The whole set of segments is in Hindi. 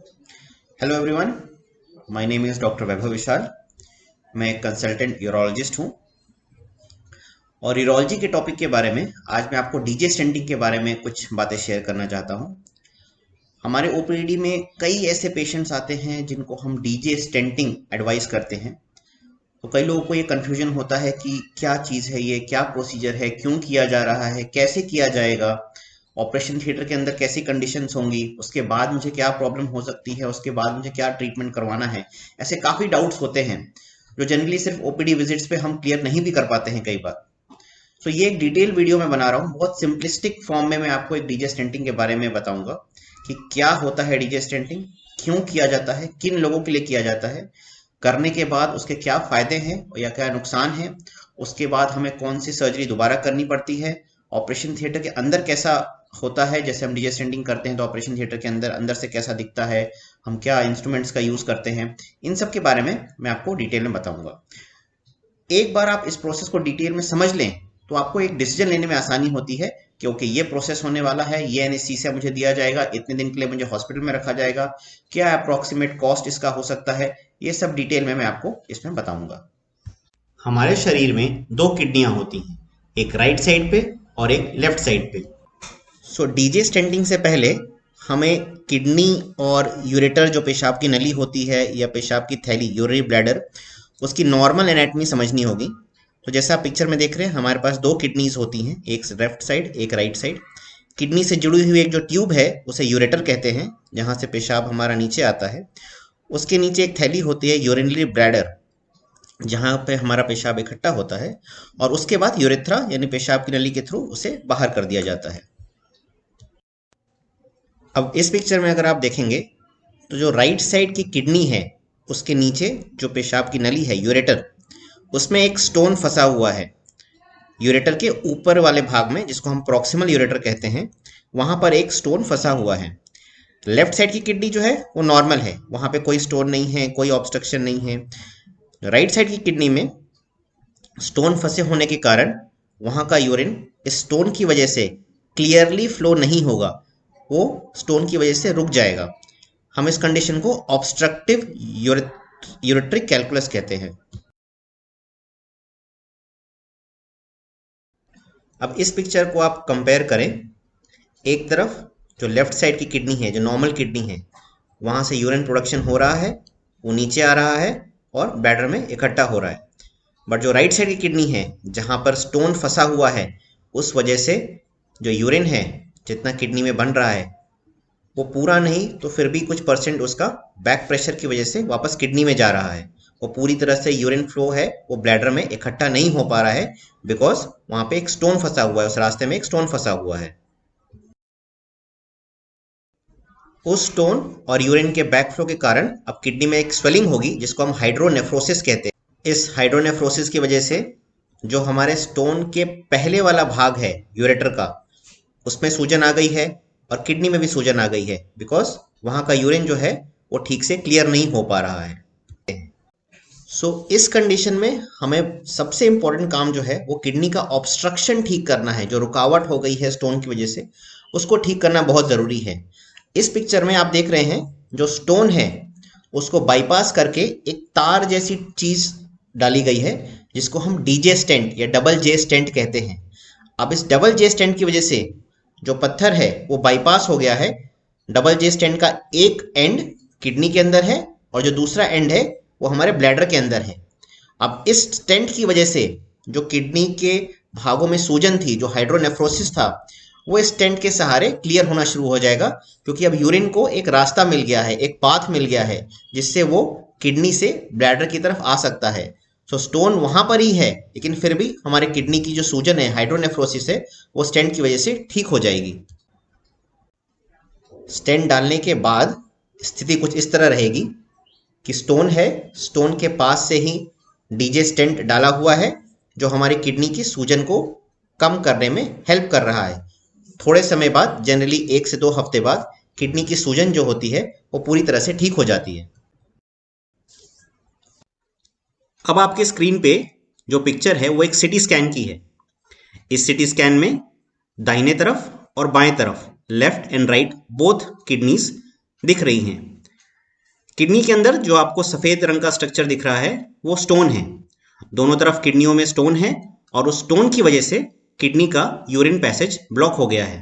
Hello everyone, my name is doctor Vaibhav Vishal. मैं एक कंसल्टेंट यूरोलॉजिस्ट हूँ और यूरोलॉजी के टॉपिक के बारे में आज मैं आपको डीजे स्टेंटिंग के बारे में कुछ बातें शेयर करना चाहता हूँ। हमारे ओपीडी में कई ऐसे पेशेंट्स आते हैं जिनको हम डीजे स्टेंटिंग एडवाइस करते हैं। तो कई लोगों को ये कन्फ्यूजन होता है कि क्या चीज़ है ये, क्या प्रोसीजर है, क्यों किया जा रहा है, कैसे किया जाएगा, ऑपरेशन थिएटर के अंदर कैसी कंडीशंस होंगी, उसके बाद मुझे क्या प्रॉब्लम हो सकती है, उसके बाद मुझे क्या ट्रीटमेंट करवाना है। ऐसे काफ़ी डाउट्स होते हैं जो जनरली सिर्फ ओपीडी विजिट्स पे हम क्लियर नहीं भी कर पाते हैं कई बार। तो ये एक डिटेल वीडियो मैं बना रहा हूँ, बहुत सिंपलिस्टिक फॉर्म में मैं आपको एक डीजे स्टेंटिंग के बारे में बताऊंगा कि क्या होता है डीजे स्टेंटिंग, क्यों किया जाता है, किन लोगों के लिए किया जाता है, करने के बाद उसके क्या फायदे हैं या क्या नुकसान है, उसके बाद हमें कौन सी सर्जरी दोबारा करनी पड़ती है, ऑपरेशन थिएटर के अंदर कैसा होता है, जैसे हम डीजे स्टेंटिंग करते हैं तो ऑपरेशन थिएटर के अंदर अंदर से कैसा दिखता है, हम क्या इंस्ट्रूमेंट्स का यूज करते हैं, इन सब के बारे में मैं आपको डिटेल में बताऊंगा। एक बार आप इस प्रोसेस को डिटेल में समझ लें तो आपको एक डिसीजन लेने में आसानी होती है कि ओके ये प्रोसेस होने वाला है, ये एनेस्थीसिया मुझे दिया जाएगा, इतने दिन के लिए मुझे हॉस्पिटल में रखा जाएगा, क्या अप्रोक्सीमेट कॉस्ट इसका हो सकता है, ये सब डिटेल में मैं आपको इसमें बताऊंगा। हमारे शरीर में दो किडनियां होती हैं, एक राइट साइड पे और एक लेफ्ट साइड पे। सो डीजे स्टेंटिंग से पहले हमें किडनी और यूरेटर जो पेशाब की नली होती है या पेशाब की थैली यूरिनरी ब्लैडर, उसकी नॉर्मल एनाटमी समझनी होगी। तो जैसा आप पिक्चर में देख रहे हैं हमारे पास दो किडनीज होती हैं, एक लेफ्ट साइड एक राइट साइड। किडनी से जुड़ी हुई एक जो ट्यूब है उसे यूरेटर कहते हैं, जहाँ से पेशाब हमारा नीचे आता है। उसके नीचे एक थैली होती है यूरिनरी ब्लैडर, जहाँ पे हमारा पेशाब इकट्ठा होता है, और उसके बाद यूरेथ्रा यानी पेशाब की नली के थ्रू उसे बाहर कर दिया जाता है। अब इस पिक्चर में अगर आप देखेंगे तो जो राइट साइड की किडनी है उसके नीचे जो पेशाब की नली है यूरेटर, उसमें एक स्टोन फंसा हुआ है। यूरेटर के ऊपर वाले भाग में, जिसको हम प्रॉक्सिमल यूरेटर कहते हैं, वहां पर एक स्टोन फंसा हुआ है। लेफ्ट साइड की किडनी जो है वो नॉर्मल है, वहां पे कोई स्टोन नहीं है, कोई ऑब्स्ट्रक्शन नहीं है। राइट साइड की किडनी में स्टोन फंसे होने के कारण वहां का यूरिन इस स्टोन की वजह से क्लियरली फ्लो नहीं होगा, वो स्टोन की वजह से रुक जाएगा। हम इस कंडीशन को ऑब्स्ट्रक्टिव यूरेट्रिक कैलकुलस कहते हैं। अब इस पिक्चर को आप कंपेयर करें, एक तरफ जो लेफ्ट साइड की किडनी है, जो नॉर्मल किडनी है, वहां से यूरिन प्रोडक्शन हो रहा है, वो नीचे आ रहा है और ब्लैडर में इकट्ठा हो रहा है। बट जो राइट साइड की किडनी है जहां पर स्टोन फंसा हुआ है, उस वजह से जो यूरिन है जितना किडनी में बन रहा है वो पूरा नहीं तो फिर भी कुछ परसेंट उसका बैक प्रेशर की वजह से वापस किडनी में जा रहा है। वो पूरी तरह से यूरिन फ्लो है वो ब्लैडर में इकट्ठा नहीं हो पा रहा है, बिकॉज वहां पे एक स्टोन फंसा हुआ है, उस रास्ते में एक स्टोन फंसा हुआ है। उस स्टोन और यूरिन के बैक फ्लो के कारण अब किडनी में एक स्वेलिंग होगी जिसको हम हाइड्रोनेफ्रोसिस कहते हैं। इस हाइड्रोनेफ्रोसिस की वजह से जो हमारे स्टोन के पहले वाला भाग है यूरेटर का, उसमें सूजन आ गई है और किडनी में भी सूजन आ गई है, बिकॉज वहां का यूरिन जो है वो ठीक से क्लियर नहीं हो पा रहा है। इस कंडीशन में हमें सबसे इंपॉर्टेंट काम जो है वो किडनी का ऑब्स्ट्रक्शन ठीक करना है। जो रुकावट हो गई है स्टोन की वजह से, उसको ठीक करना बहुत जरूरी है। इस पिक्चर में आप देख रहे हैं जो स्टोन है उसको बाईपास करके एक तार जैसी चीज डाली गई है, जिसको हम डीजे स्टेंट या डबल जे स्टेंट कहते हैं। अब इस डबल जे स्टेंट की वजह से जो पत्थर है वो बाईपास हो गया है। डबल जे स्टेंट का एक एंड किडनी के अंदर है और जो दूसरा एंड है वो हमारे ब्लैडर के अंदर है। अब इस स्टेंट की वजह से जो किडनी के भागों में सूजन थी, जो हाइड्रोनेफ्रोसिस था, वो इस स्टेंट के सहारे क्लियर होना शुरू हो जाएगा, क्योंकि अब यूरिन को एक रास्ता मिल गया है, एक पाथ मिल गया है जिससे वो किडनी से ब्लैडर की तरफ आ सकता है। स्टोन वहां पर ही है लेकिन फिर भी हमारे किडनी की जो सूजन है, हाइड्रोनेफ्रोसिस है, वो स्टेंट की वजह से ठीक हो जाएगी। स्टेंट डालने के बाद स्थिति कुछ इस तरह रहेगी कि स्टोन है, स्टोन के पास से ही डीजे स्टेंट डाला हुआ है जो हमारी किडनी की सूजन को कम करने में हेल्प कर रहा है। थोड़े समय बाद, जनरली 1 से 2 हफ्ते बाद, किडनी की सूजन जो होती है वो पूरी तरह से ठीक हो जाती है। अब आपके स्क्रीन पे जो पिक्चर है वो एक सिटी स्कैन की है। इस सिटी स्कैन में दाहिने तरफ और बाएं तरफ, left and right both kidneys दिख रही हैं। किडनी के अंदर जो आपको सफेद रंग का स्ट्रक्चर दिख रहा है वो स्टोन है। दोनों तरफ किडनियों में स्टोन है और उस स्टोन की वजह से किडनी का यूरिन पैसेज ब्लॉक हो गया है।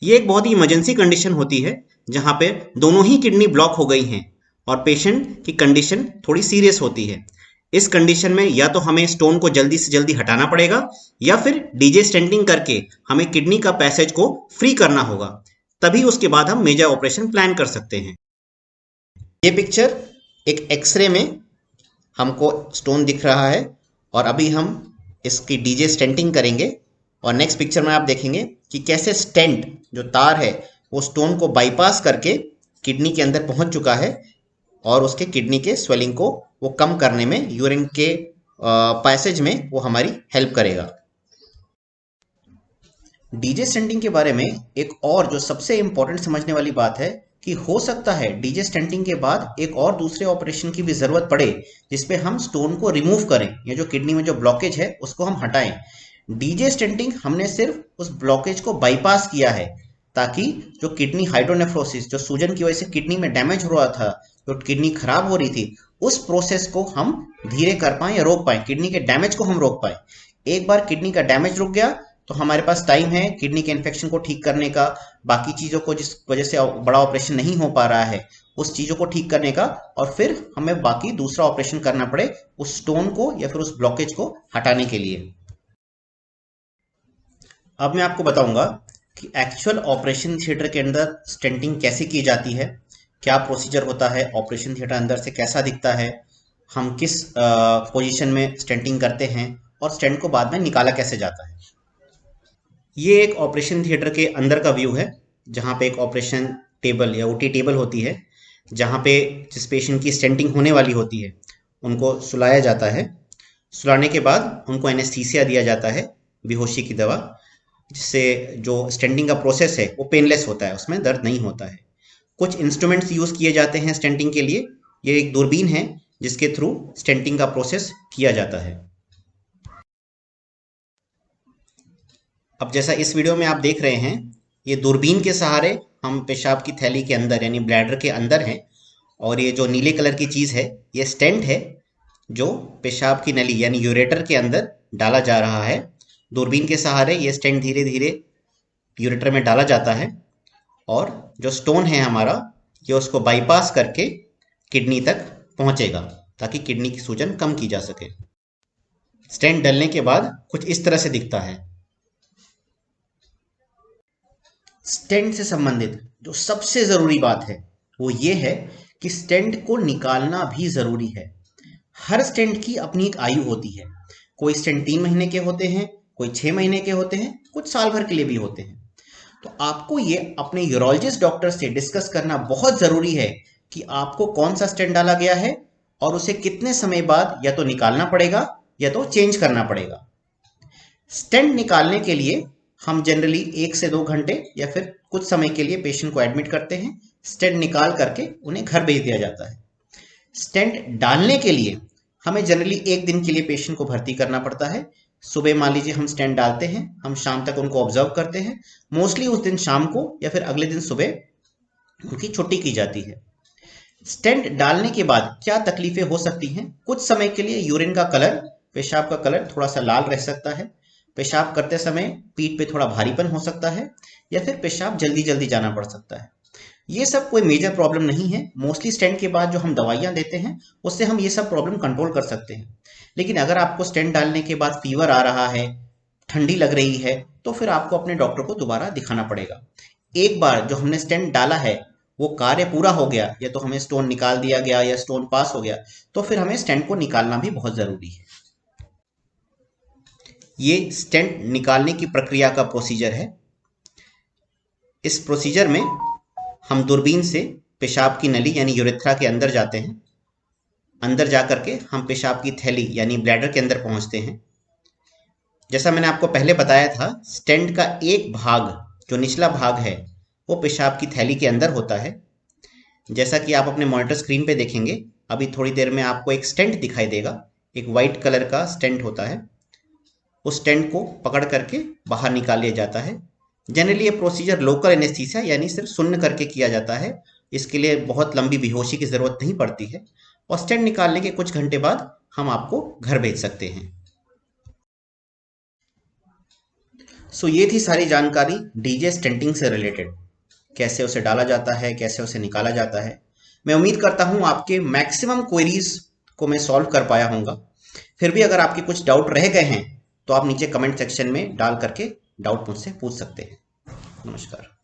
ये एक बहुत ही इमरजेंसी कंडीशन होती है जहां पे दोनों ही किडनी ब्लॉक हो गई हैं और पेशेंट की कंडीशन थोड़ी सीरियस होती है। इस कंडीशन में या तो हमें स्टोन को जल्दी से जल्दी हटाना पड़ेगा या फिर डीजे स्टेंटिंग करके हमें किडनी का पैसेज को फ्री करना होगा, तभी उसके बाद हम मेजर ऑपरेशन प्लान कर सकते हैं। ये पिक्चर एक एक्सरे में हमको स्टोन दिख रहा है और अभी हम इसकी डीजे स्टेंटिंग करेंगे और नेक्स्ट पिक्चर में आप देखेंगे कि कैसे स्टेंट जो तार है वो स्टोन को बाईपास करके किडनी के अंदर पहुंच चुका है और उसके किडनी के स्वेलिंग को वो कम करने में, यूरिन के पैसेज में वो हमारी हेल्प करेगा। डीजे स्टेंटिंग के बारे में एक और जो सबसे इंपॉर्टेंट समझने वाली बात है कि हो सकता है डीजे स्टेंटिंग के बाद एक और दूसरे ऑपरेशन की भी जरूरत पड़े जिसपे हम स्टोन को रिमूव करें या जो किडनी में जो ब्लॉकेज है उसको हम हटाएं। डीजे स्टेंटिंग हमने सिर्फ उस ब्लॉकेज को बाईपास किया है ताकि जो किडनी हाइड्रोनेफ्रोसिस, जो सूजन की वजह से किडनी में डैमेज हो रहा था, जो किडनी खराब हो रही थी, उस प्रोसेस को हम धीरे कर पाए या रोक पाए, किडनी के डैमेज को हम रोक पाए। एक बार किडनी का डैमेज रुक गया तो हमारे पास टाइम है किडनी के इन्फेक्शन को ठीक करने का, बाकी चीजों को जिस वजह से बड़ा ऑपरेशन नहीं हो पा रहा है उस चीजों को ठीक करने का, और फिर हमें बाकी दूसरा ऑपरेशन करना पड़े उस स्टोन को या फिर उस ब्लॉकेज को हटाने के लिए। अब मैं आपको बताऊंगा कि एक्चुअल ऑपरेशन थिएटर के अंदर स्टेंटिंग कैसे की जाती है, क्या प्रोसीजर होता है, ऑपरेशन थिएटर अंदर से कैसा दिखता है, हम किस पोजीशन में स्टेंटिंग करते हैं और स्टेंट को बाद में निकाला कैसे जाता है। ये एक ऑपरेशन थिएटर के अंदर का व्यू है जहाँ पे एक ऑपरेशन टेबल या ओटी टेबल होती है, जहाँ पे जिस पेशेंट की स्टेंटिंग होने वाली होती है उनको सुलाया जाता है। सुलाने के बाद उनको एनेस्थीसिया दिया जाता है, बेहोशी की दवा, जिससे जो स्टेंटिंग का प्रोसेस है वो पेनलेस होता है, उसमें दर्द नहीं होता है। कुछ इंस्ट्रूमेंट्स यूज किए जाते हैं स्टेंटिंग के लिए। ये एक दूरबीन है जिसके थ्रू स्टेंटिंग का प्रोसेस किया जाता है। अब जैसा इस वीडियो में आप देख रहे हैं, ये दूरबीन के सहारे हम पेशाब की थैली के अंदर यानी ब्लैडर के अंदर हैं और ये जो नीले कलर की चीज है ये स्टेंट है जो पेशाब की नली यानी यूरेटर के अंदर डाला जा रहा है। दूरबीन के सहारे ये स्टेंट धीरे धीरे यूरेटर में डाला जाता है और जो स्टोन है हमारा ये उसको बाईपास करके किडनी तक पहुंचेगा ताकि किडनी की सूजन कम की जा सके। स्टेंट डलने के बाद कुछ इस तरह से दिखता है। स्टेंट से संबंधित जो सबसे जरूरी बात है वो ये है कि स्टेंट को निकालना भी जरूरी है। हर स्टेंट की अपनी एक आयु होती है। कोई स्टेंट 3 महीने के होते हैं, कोई 6 महीने के होते हैं, कुछ साल भर के लिए भी होते हैं। तो आपको ये अपने यूरोलॉजिस्ट डॉक्टर से डिस्कस करना बहुत जरूरी है कि आपको कौन सा स्टेंट डाला गया है और उसे कितने समय बाद या तो निकालना पड़ेगा या तो चेंज करना पड़ेगा। स्टेंट निकालने के लिए हम जनरली 1 से 2 घंटे या फिर कुछ समय के लिए पेशेंट को एडमिट करते हैं। स्टेंट निकाल करके उन्हें घर भेज दिया जाता है। स्टेंट डालने के लिए हमें जनरली 1 दिन के लिए पेशेंट को भर्ती करना पड़ता है। सुबह मान लीजिए हम स्टेंट डालते हैं, हम शाम तक उनको ऑब्जर्व करते हैं। मोस्टली उस दिन शाम को या फिर अगले दिन सुबह उनकी छुट्टी की जाती है। स्टेंट डालने के बाद क्या तकलीफें हो सकती हैं? कुछ समय के लिए यूरिन का कलर, पेशाब का कलर थोड़ा सा लाल रह सकता है। पेशाब करते समय पीठ पे थोड़ा भारीपन हो सकता है या फिर पेशाब जल्दी जल्दी जाना पड़ सकता है। ये सब कोई मेजर प्रॉब्लम नहीं है। मोस्टली स्टेंट के बाद जो हम दवाइयां देते हैं उससे हम ये सब प्रॉब्लम कंट्रोल कर सकते हैं। लेकिन अगर आपको स्टेंट डालने के बाद फीवर आ रहा है, ठंडी लग रही है, तो फिर आपको अपने डॉक्टर को दोबारा दिखाना पड़ेगा। एक बार जो हमने स्टेंट डाला है वो कार्य पूरा हो गया या तो हमें स्टोन निकाल दिया गया या स्टोन पास हो गया तो फिर हमें स्टेंट को निकालना भी बहुत जरूरी है। ये स्टेंट निकालने की प्रक्रिया का प्रोसीजर है। इस प्रोसीजर में हम दूरबीन से पेशाब की नली यानी यूरेथ्रा के अंदर जाते हैं। अंदर जाकर के हम पेशाब की थैली यानी ब्लैडर के अंदर पहुंचते हैं। जैसा मैंने आपको पहले बताया था, स्टेंट का एक भाग जो निचला भाग है वो पेशाब की थैली के अंदर होता है। जैसा कि आप अपने मॉनिटर स्क्रीन पे देखेंगे, अभी थोड़ी देर में आपको एक स्टेंट दिखाई देगा। एक वाइट कलर का स्टेंट होता है। उस स्टेंट को पकड़ करके बाहर निकाल लिया जाता है। जनरली ये प्रोसीजर लोकल एनेस्थीसिया यानी सिर्फ सुन्न करके किया जाता है। इसके लिए बहुत लंबी बेहोशी की ज़रूरत नहीं पड़ती है और स्टेंट निकालने के कुछ घंटे बाद हम आपको घर भेज सकते हैं। सो ये थी सारी जानकारी डीजे स्टेंटिंग से रिलेटेड, कैसे उसे डाला जाता है, कैसे उसे निकाला जाता है। मैं उम्मीद करता हूँ आपके मैक्सिमम क्वेरीज को मैं सॉल्व कर पाया हूँगा। फिर भी अगर आपके कुछ डाउट रह गए हैं तो आप नीचे कमेंट सेक्शन में डाल करके डाउट मुझसे पूछ सकते हैं। नमस्कार।